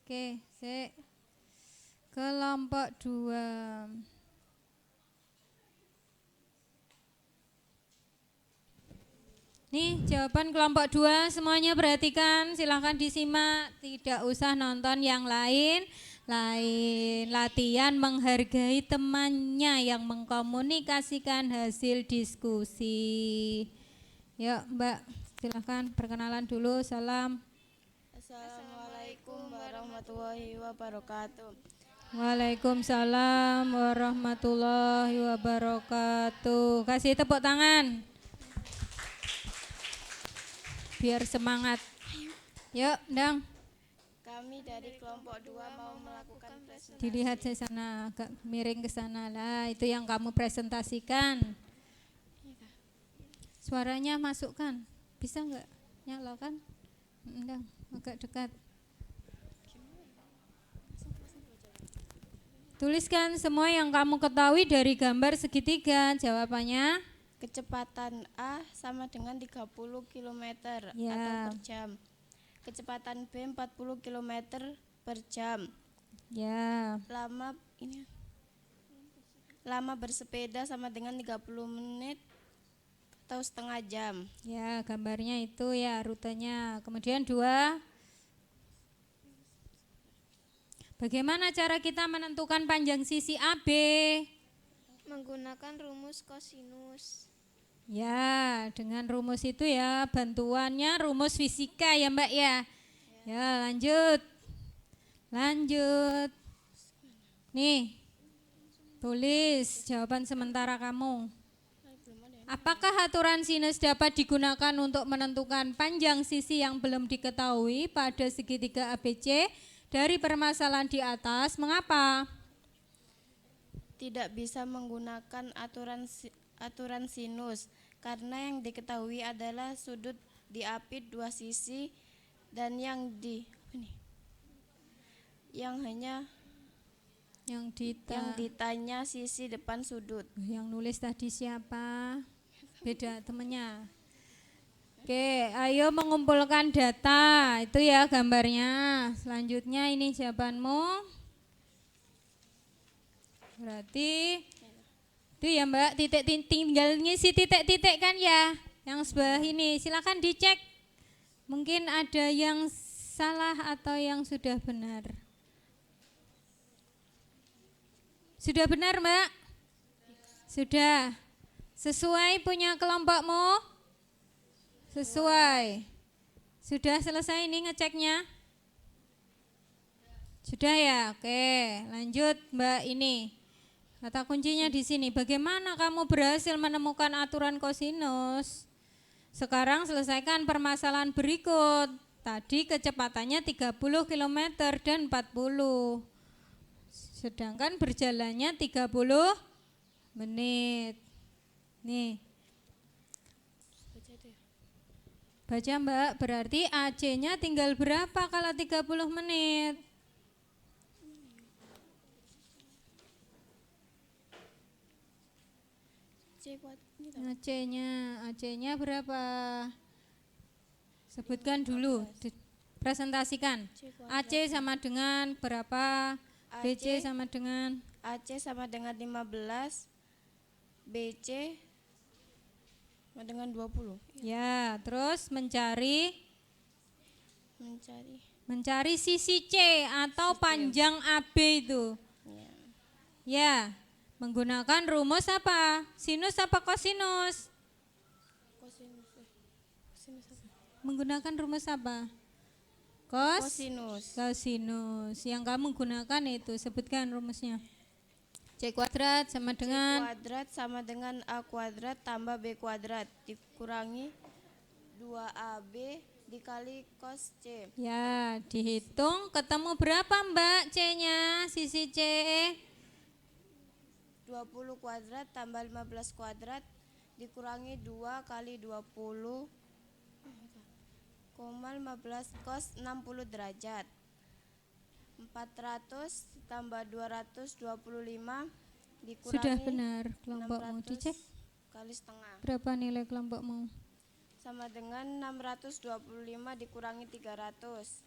Oke, kelompok 2. Nih jawaban kelompok 2 semuanya perhatikan, silahkan disimak, tidak usah nonton yang lain. Latihan menghargai temannya yang mengkomunikasikan hasil diskusi. Yuk Mbak, silahkan perkenalan dulu. Salam. Assalamualaikum warahmatullahi wabarakatuh. Waalaikumsalam warahmatullahi wabarakatuh. Kasih tepuk tangan biar semangat. Yuk, Dang. Kami dari kelompok 2 mau melakukan presentasi. Dilihat di sana, agak miring ke sana lah. Itu yang kamu presentasikan. Suaranya masukkan. Bisa enggak? Nyalakan? Enggak, agak dekat. Tuliskan semua yang kamu ketahui dari gambar segitiga. Jawabannya? Kecepatan A sama dengan 30 km Ya. atau per jam. Kecepatan B 40 km per jam. Ya. Lama bersepeda sama dengan 30 menit atau setengah jam. Ya, gambarnya itu ya rutenya. Kemudian 2. Bagaimana cara kita menentukan panjang sisi AB? Menggunakan rumus kosinus. Ya, dengan rumus itu ya, bantuannya rumus fisika ya Mbak ya. Ya, lanjut. Nih, tulis jawaban sementara kamu. Apakah aturan sinus dapat digunakan untuk menentukan panjang sisi yang belum diketahui pada segitiga ABC dari permasalahan di atas? Mengapa? Tidak bisa menggunakan aturan sinus karena yang diketahui adalah sudut diapit 2 sisi dan yang ditanya sisi depan sudut. Yang nulis tadi siapa? Beda temennya. Oke, ayo mengumpulkan data. Itu ya gambarnya. Selanjutnya ini jawabanmu. Berarti itu ya Mbak, tinggal ngisi titik-titik kan ya. Yang sebelah ini silakan dicek. Mungkin ada yang salah atau yang sudah benar. Sudah benar Mbak? Sudah. Sesuai punya kelompokmu? Sesuai. Sudah selesai ini ngeceknya? Sudah ya? Oke, lanjut Mbak ini. Kata kuncinya di sini, bagaimana kamu berhasil menemukan aturan kosinus? Sekarang selesaikan permasalahan berikut. Tadi kecepatannya 30 km dan 40. Sedangkan berjalannya 30 menit. Nih. Baca Mbak, berarti AC-nya tinggal berapa kalau 30 menit? AC-nya berapa? Sebutkan dulu, presentasikan. AC sama dengan berapa? BC sama dengan AC sama dengan 15, BC sama dengan 20. ya, terus mencari sisi C atau panjang AB itu. Ya, menggunakan rumus apa? Sinus apa kosinus? Menggunakan rumus apa? Kosinus. Kosinus. Yang kamu gunakan itu, sebutkan rumusnya. C kuadrat sama dengan C kuadrat sama dengan A kuadrat tambah B kuadrat dikurangi 2AB dikali cos C. Ya, dihitung ketemu berapa Mbak C-nya? Sisi C 20 kuadrat tambah 15 kuadrat dikurangi 2 kali 20 15 cos 60 derajat. 400 tambah 225 dikurangi sudah benar kelompokmu 600 dicek. kali setengah. Berapa nilai kelompokmu? Sama dengan 625 dikurangi 300.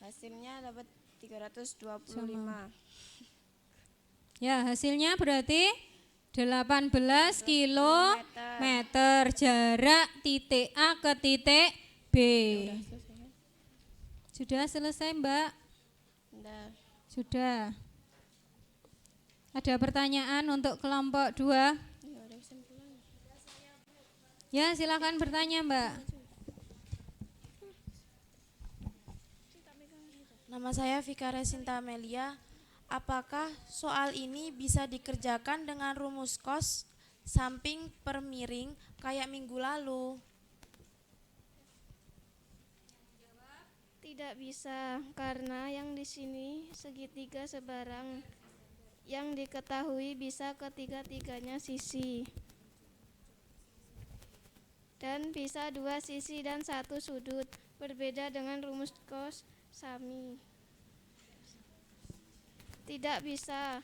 Hasilnya dapat 325. Ya, hasilnya berarti 18 kilometer jarak titik A ke titik B. Sudah selesai Mbak? Udah. Sudah. Ada pertanyaan untuk kelompok 2? Ya, silakan bertanya Mbak. Nama saya Vika Resinta Amelia. Apakah soal ini bisa dikerjakan dengan rumus cos samping per miring kayak minggu lalu? Tidak bisa, karena yang di sini segitiga sebarang. Yang diketahui bisa ketiga-tiganya sisi. Dan bisa 2 sisi dan 1 sudut, berbeda dengan rumus cos sami. Tidak bisa,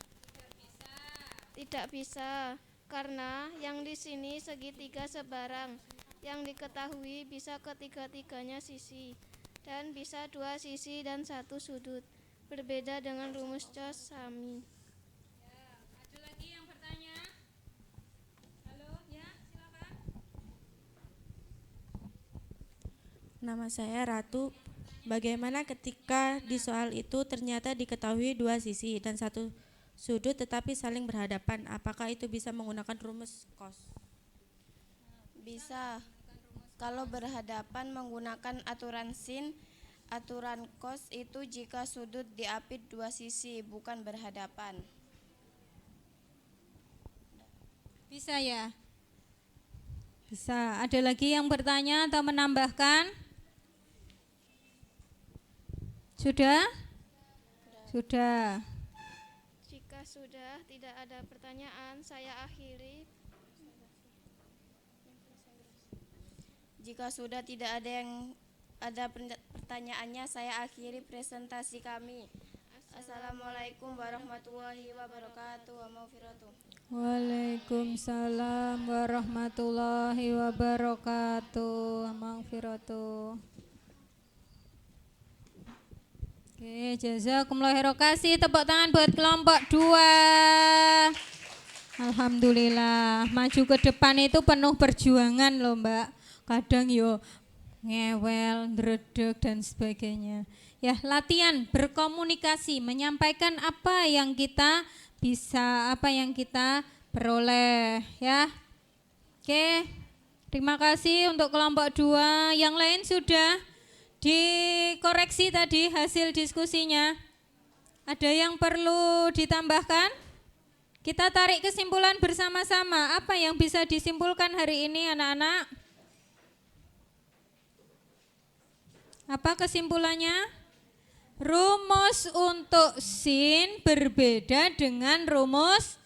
karena yang di sini segitiga sebarang. Yang diketahui bisa ketiga-tiganya sisi. Dan bisa 2 sisi dan 1 sudut, berbeda dengan rumus cos sami. Ada lagi yang bertanya? Halo, ya, silakan. Nama saya Ratu. Bagaimana ketika di soal itu ternyata diketahui 2 sisi dan 1 sudut tetapi saling berhadapan? Apakah itu bisa menggunakan rumus cos? Bisa. Kalau berhadapan menggunakan aturan sin, aturan cos itu jika sudut diapit 2 sisi, bukan berhadapan. Bisa ya? Bisa. Ada lagi yang bertanya atau menambahkan? Sudah? Sudah. Jika sudah tidak ada pertanyaan, saya akhiri. Jika sudah tidak ada pertanyaannya, saya akhiri presentasi kami. Assalamualaikum warahmatullahi wabarakatuh wa maghfiratuh. Waalaikumsalam warahmatullahi wabarakatuh. Maghfiratuh. Oke, jazakumullah khairan. Kasih tepuk tangan buat kelompok 2. Alhamdulillah, maju ke depan itu penuh perjuangan loh Mbak. Kadang yo ngewel, ndredeg dan sebagainya. Ya, latihan berkomunikasi, menyampaikan apa yang kita bisa, apa yang kita peroleh ya. Oke, terima kasih untuk kelompok 2. Yang lain sudah dikoreksi tadi hasil diskusinya. Ada yang perlu ditambahkan? Kita tarik kesimpulan bersama-sama. Apa yang bisa disimpulkan hari ini anak-anak? Apa kesimpulannya? Rumus untuk sin berbeda dengan rumus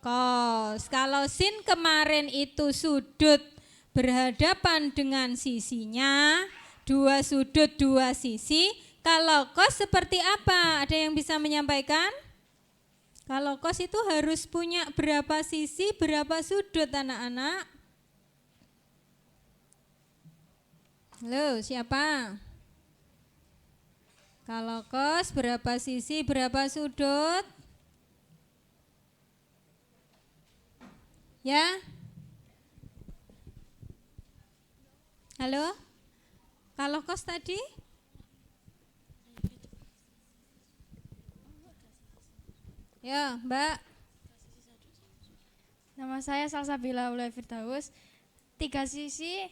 cos. Kalau sin kemarin itu sudut berhadapan dengan sisinya, dua sudut dua sisi. Kalau cos seperti apa? Ada yang bisa menyampaikan? Kalau cos itu harus punya berapa sisi, berapa sudut anak-anak? Halo, siapa? Kalau cos berapa sisi, berapa sudut? Ya? Halo? Kalau cos tadi? Ya, Mbak. Nama saya Salsabila Ulay Firdaus. Tiga sisi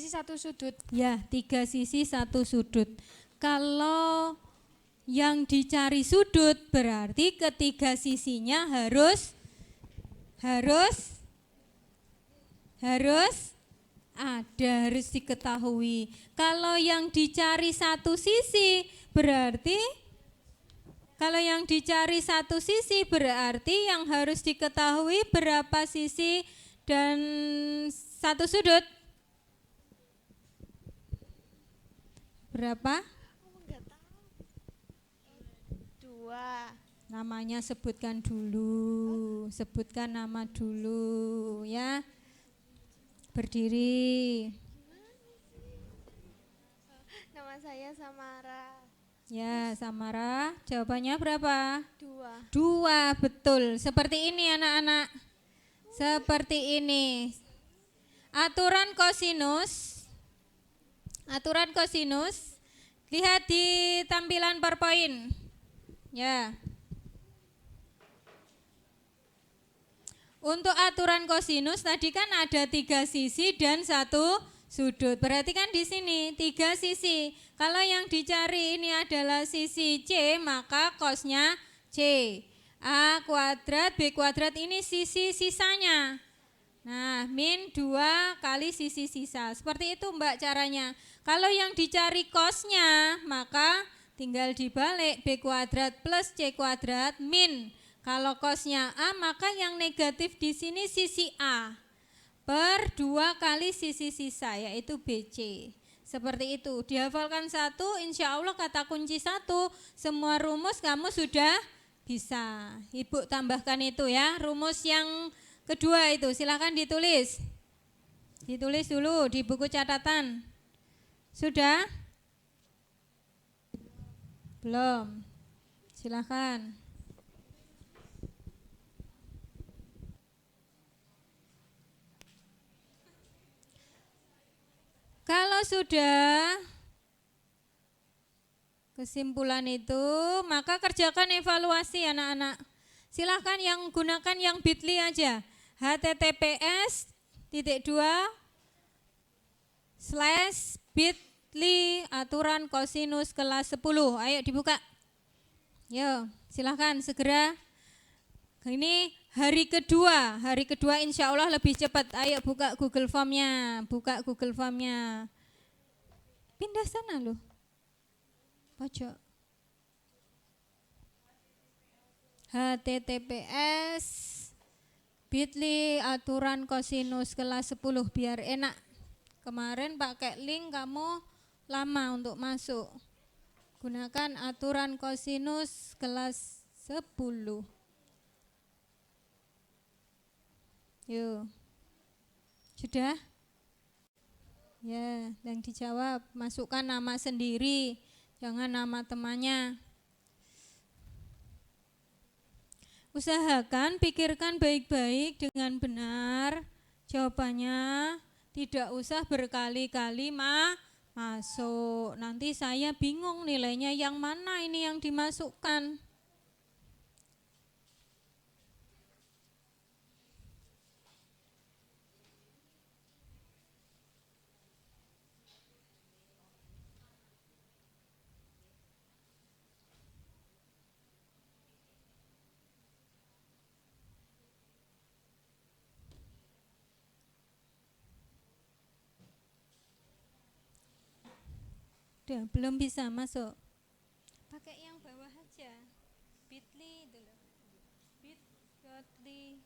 satu sudut. Ya, tiga sisi satu sudut. Kalau yang dicari sudut berarti ketiga sisinya harus ada, harus diketahui. Kalau yang dicari satu sisi berarti yang harus diketahui berapa sisi dan satu sudut? Berapa? Dua. Namanya sebutkan dulu, sebutkan nama dulu ya. Berdiri. Nama saya Samara. Ya, Samara, jawabannya berapa? Dua. Dua, betul. Seperti ini anak-anak. Seperti ini. Aturan kosinus. Lihat di tampilan PowerPoint. Ya. Untuk aturan kosinus tadi kan ada tiga sisi dan satu sudut. Berarti kan di sini tiga sisi. Kalau yang dicari ini adalah sisi C, maka cosnya C. A kuadrat, B kuadrat ini sisi sisanya. Nah, min 2 kali sisi sisa. Seperti itu Mbak caranya. Kalau yang dicari cosnya, maka tinggal dibalik B kuadrat plus C kuadrat min. Kalau cosnya A, maka yang negatif di sini sisi A per 2 kali sisi sisa, yaitu BC. Seperti itu, dihafalkan satu, insya Allah kata kunci satu, semua rumus kamu sudah bisa. Ibu tambahkan itu ya, rumus yang kedua itu silakan ditulis. Ditulis dulu di buku catatan. Sudah? Belum? Silakan. Kalau sudah kesimpulan itu, maka kerjakan evaluasi anak-anak. Silahkan yang gunakan yang Bitly aja. https://bit.ly aturan kosinus kelas 10. Ayo dibuka. Yo, silahkan segera. Ini hari kedua insya Allah lebih cepat. Ayo buka Google Form-nya, Pindah sana loh, pojok. https://bit.ly aturan kosinus kelas 10 biar enak. Kemarin pakai link kamu lama untuk masuk. Gunakan aturan kosinus kelas 10. Yuk, sudah? Ya, yang dijawab masukkan nama sendiri, jangan nama temannya. Usahakan pikirkan baik-baik dengan benar jawabannya, tidak usah berkali-kali masuk. Nanti saya bingung nilainya yang mana ini yang dimasukkan. Udah, belum bisa masuk. Pakai yang bawah aja. Bitly itu loh. Bit.ly.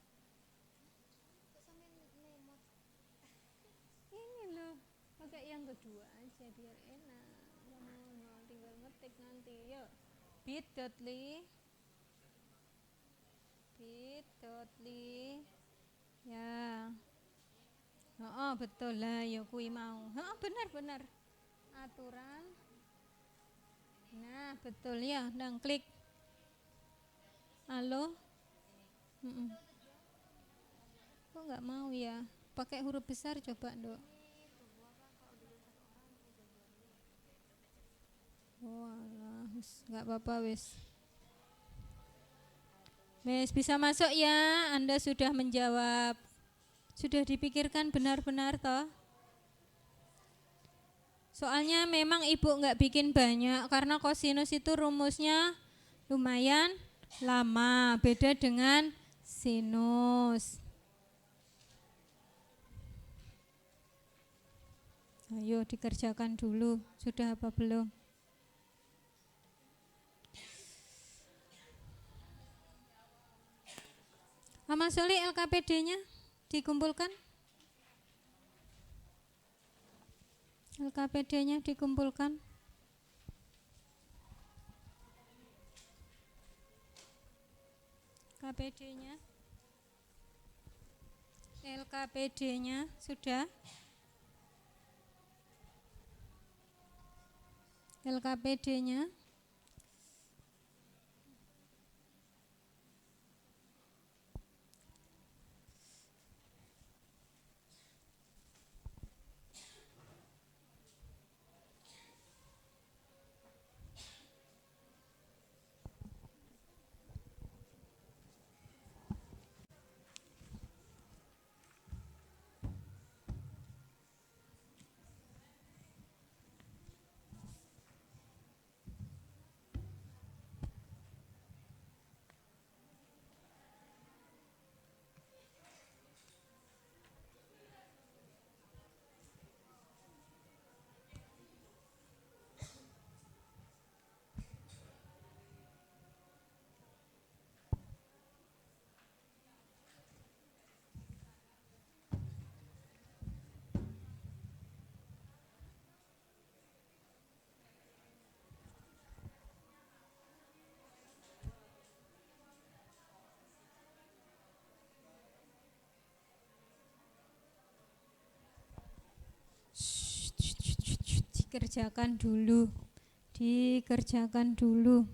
Ini loh, pakai yang kedua aja biar enak. Ngono, tinggal ngetik nanti. Yuk. Bit.ly. Bit.ly. Ya. Oh, betul lah ya kui mau. Benar. Aturan. Nah, betul ya, dan klik. Halo. Kok nggak mau ya? Pakai huruf besar coba, Dok. Walah, nggak apa-apa wis. Wis bisa masuk ya. Anda sudah menjawab. Sudah dipikirkan benar-benar toh? Soalnya memang Ibu nggak bikin banyak karena kosinus itu rumusnya lumayan lama, beda dengan sinus. Ayo dikerjakan dulu, sudah apa belum? Mas Soli LKPD-nya dikumpulkan? LKPD-nya dikumpulkan? LKPD-nya? LKPD-nya sudah? LKPD-nya? Dikerjakan dulu.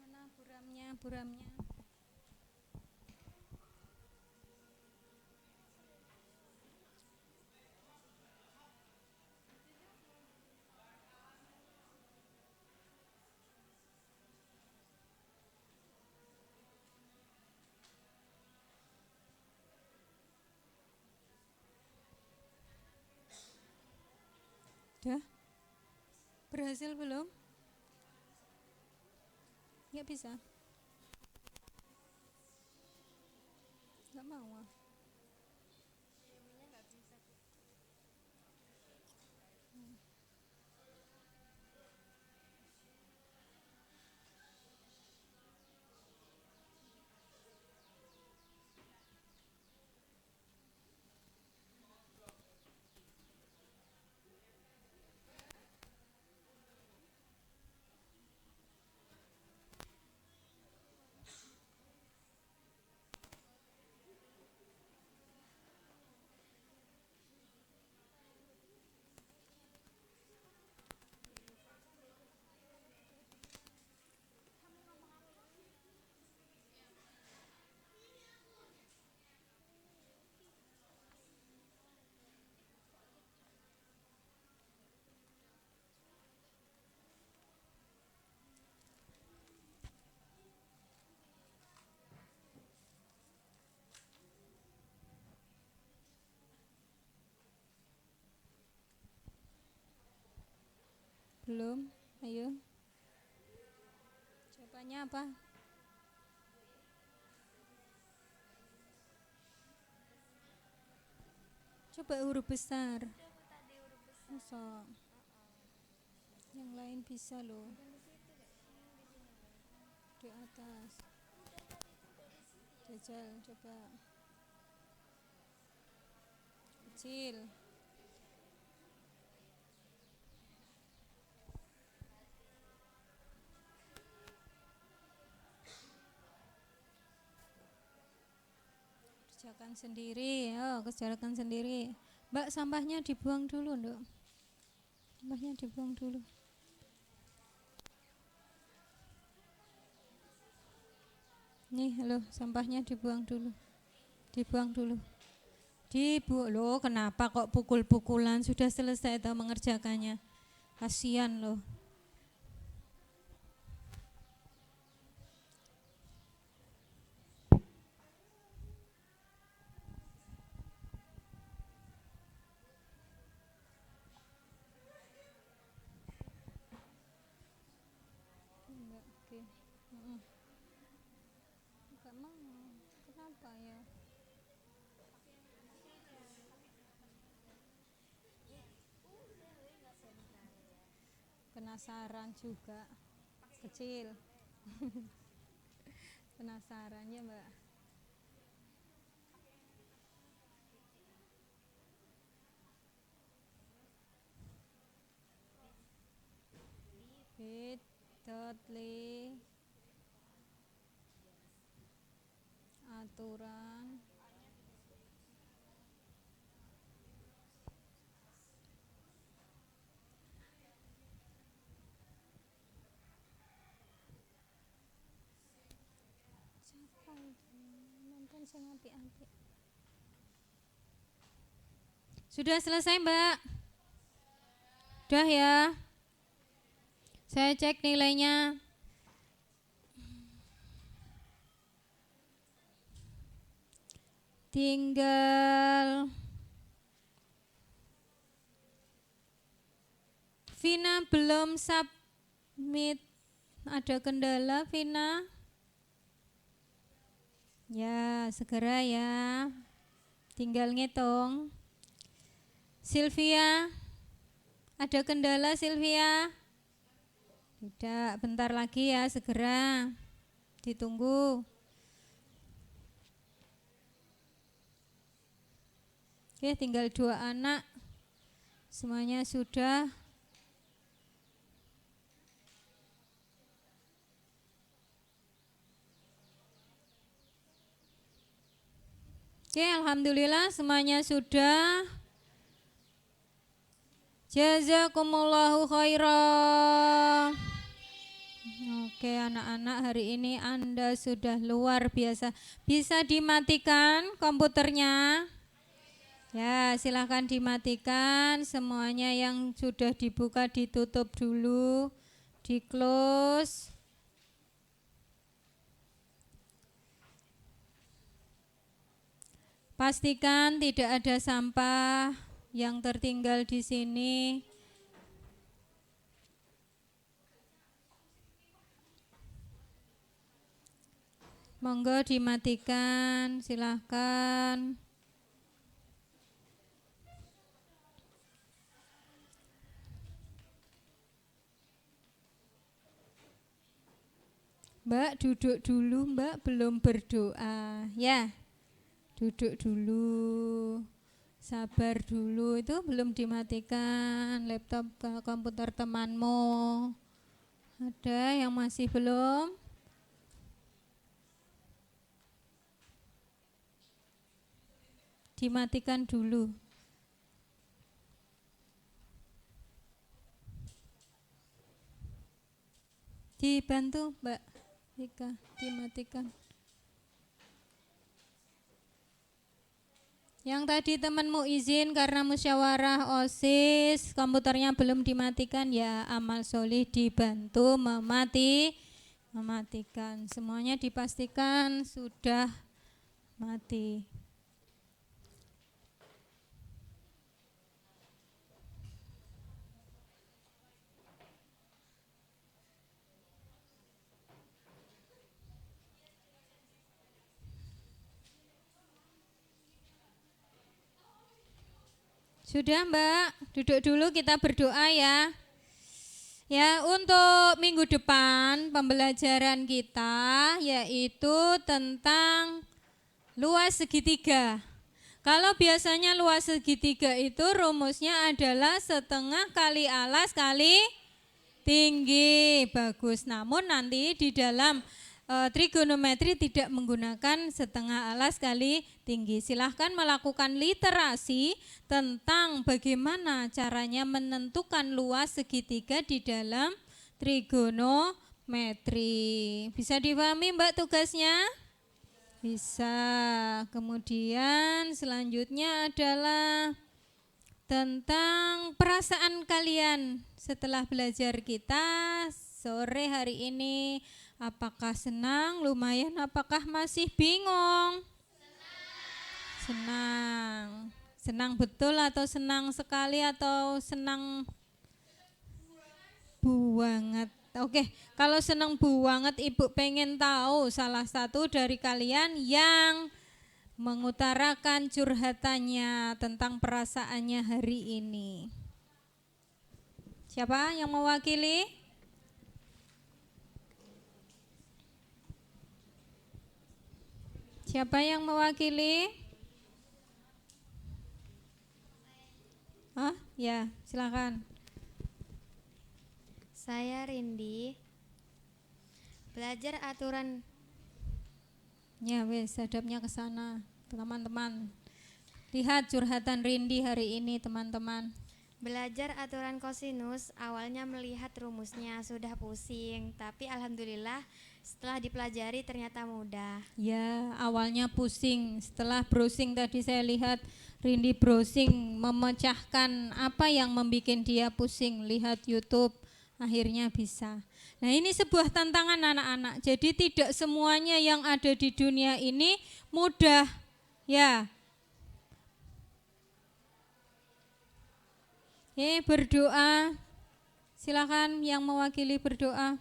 Mana buramnya? Udah? Berhasil belum? Nggak bisa? Nggak mau ah. Belum? Ayo. Jawabannya apa? Coba huruf besar. Masa? Yang lain bisa loh. Di atas. Jajal, coba. Kecil. Kerjakan sendiri, kerjakan sendiri. Mbak, sampahnya dibuang dulu, Nduk. Sampahnya dibuang dulu. Nih, halo, sampahnya dibuang dulu. Dibuang dulu. Loh, kenapa kok pukul-pukulan? Sudah selesai tahu mengerjakannya. Kasihan loh. Oke. Enggak mau. Kenapa ya? Penasaran juga. Kecil. Penasaran ya, Mbak. bit.ly aturan siapa itu nonton sing apik-apik. Sudah selesai, Mbak? Udah ya? Saya cek nilainya. Tinggal Vina belum submit. Ada kendala, Vina? Ya, segera ya. Tinggal ngitung. Sylvia, ada kendala, Sylvia? Tidak, bentar lagi ya, segera. Ditunggu. Oke, tinggal 2 anak. Semuanya sudah. Oke, alhamdulillah semuanya sudah. Jazakumullahu khairan. Oke, anak-anak, hari ini Anda sudah luar biasa. Bisa dimatikan komputernya? Ya, silahkan dimatikan. Semuanya yang sudah dibuka ditutup dulu, di close. Pastikan tidak ada sampah yang tertinggal di sini. Monggo dimatikan, silahkan. Mbak, duduk dulu, Mbak, belum berdoa. Ya, duduk dulu. Sabar dulu, itu belum dimatikan laptop komputer temanmu. Ada yang masih belum? Dimatikan dulu. Dibantu, Mbak Vika, dimatikan. Yang tadi temanmu izin karena musyawarah OSIS komputernya belum dimatikan, ya amal solih dibantu mematikan. Semuanya dipastikan sudah mati. Sudah Mbak, duduk dulu kita berdoa ya. Ya, untuk minggu depan pembelajaran kita yaitu tentang luas segitiga. Kalau biasanya luas segitiga itu rumusnya adalah setengah kali alas kali tinggi. Bagus, namun nanti di dalam trigonometri tidak menggunakan setengah alas kali tinggi. Silahkan melakukan literasi tentang bagaimana caranya menentukan luas segitiga di dalam trigonometri. Bisa dipahami Mbak tugasnya? Bisa. Kemudian selanjutnya adalah tentang perasaan kalian setelah belajar kita sore hari ini. Apakah senang, lumayan, apakah masih bingung? Senang. Senang betul atau senang sekali atau senang banget? Oke, kalau senang banget Ibu pengen tahu salah satu dari kalian yang mengutarakan curhatannya tentang perasaannya hari ini. Siapa yang mewakili? Siapa yang mewakili? Ya, silakan. Saya Rindi. Belajar aturan. Ya, wes, hadapnya ke sana, teman-teman. Lihat curhatan Rindi hari ini, teman-teman. Belajar aturan kosinus, awalnya melihat rumusnya sudah pusing, tapi alhamdulillah setelah dipelajari ternyata mudah. Ya, awalnya pusing. Setelah browsing tadi saya lihat Rindi browsing memecahkan apa yang membuat dia pusing. Lihat YouTube, akhirnya bisa. Nah, ini sebuah tantangan anak-anak. Jadi tidak semuanya yang ada di dunia ini mudah. Ya. Berdoa. Silakan yang mewakili berdoa.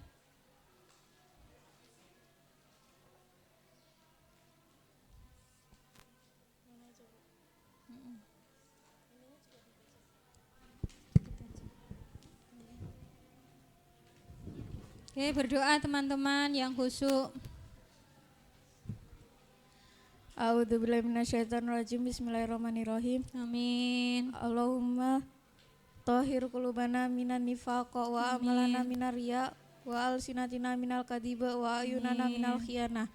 Berdoa teman-teman yang khusyuk. A'udzubillahi minasyaitonirrajim. Bismillahirrahmanirrahim. Amin. Allahumma tahhir qulubana minan nifaq wa amalana minar riya wa alsinatina minal kadiba wa ayunana minal khiyanah.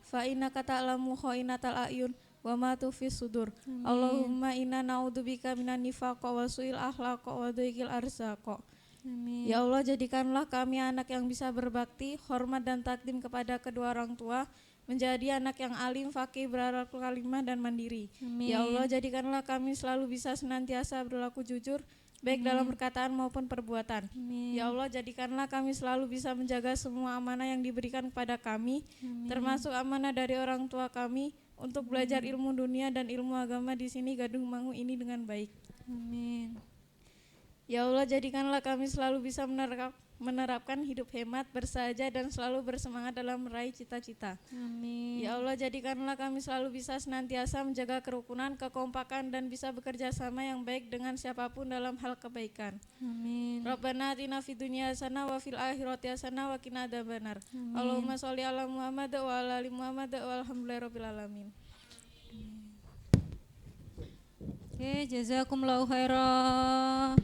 Fa innaka ta'lamu kha'inatal a'yun wa ma tufis sudur. Allahumma inna na'udzubika minan nifaq wa su'il akhlaq wa dhiqil arzaq. Amin. Ya Allah, jadikanlah kami anak yang bisa berbakti, hormat dan takdim kepada kedua orang tua, menjadi anak yang alim, faqih, berakhlak karimah dan mandiri. Amin. Ya Allah, jadikanlah kami selalu bisa senantiasa berlaku jujur, baik dalam perkataan maupun perbuatan. Amin. Ya Allah, jadikanlah kami selalu bisa menjaga semua amanah yang diberikan kepada kami, termasuk amanah dari orang tua kami, untuk belajar ilmu dunia dan ilmu agama di sini Gadung Mangu ini dengan baik. Amin. Ya Allah, jadikanlah kami selalu bisa menerapkan hidup hemat, bersahaja dan selalu bersemangat dalam meraih cita-cita. Amin. Ya Allah, jadikanlah kami selalu bisa senantiasa menjaga kerukunan, kekompakan dan bisa bekerja sama yang baik dengan siapapun dalam hal kebaikan. Amin. Rabbana atina fid dunya hasanah wa fil akhirati hasanah wa qina adzabannar. Allahumma sholli ala Muhammad wa ala ali Muhammad walhamdulillahirabbil alamin. Jazakumullahu khairan.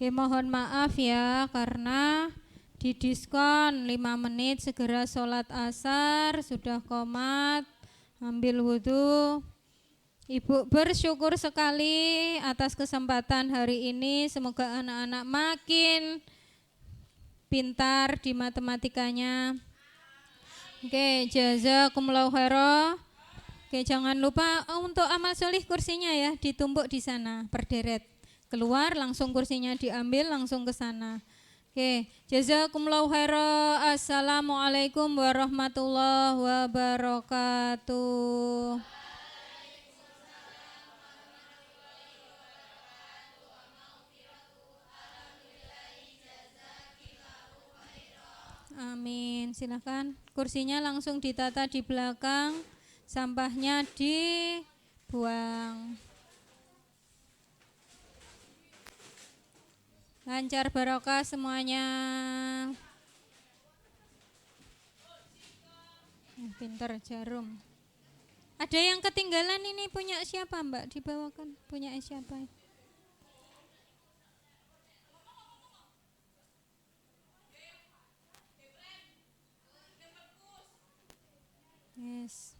Mohon maaf ya karena didiskon 5 menit segera sholat asar, sudah qomat, ambil wudhu. Ibu bersyukur sekali atas kesempatan hari ini. Semoga anak-anak makin pintar di matematikanya. Jazakumullahu khairan. Jangan lupa untuk amal solih kursinya ya, ditumpuk di sana, berderet. Keluar langsung kursinya diambil langsung ke sana. Jazakumullahu khairan. Assalamualaikum warahmatullahi wabarakatuh. Amin. Silakan kursinya langsung ditata di belakang, sampahnya dibuang. Lancar barokah semuanya. Pinter Jarum. Ada yang ketinggalan ini punya siapa Mbak? Dibawakan punya siapa? Yes.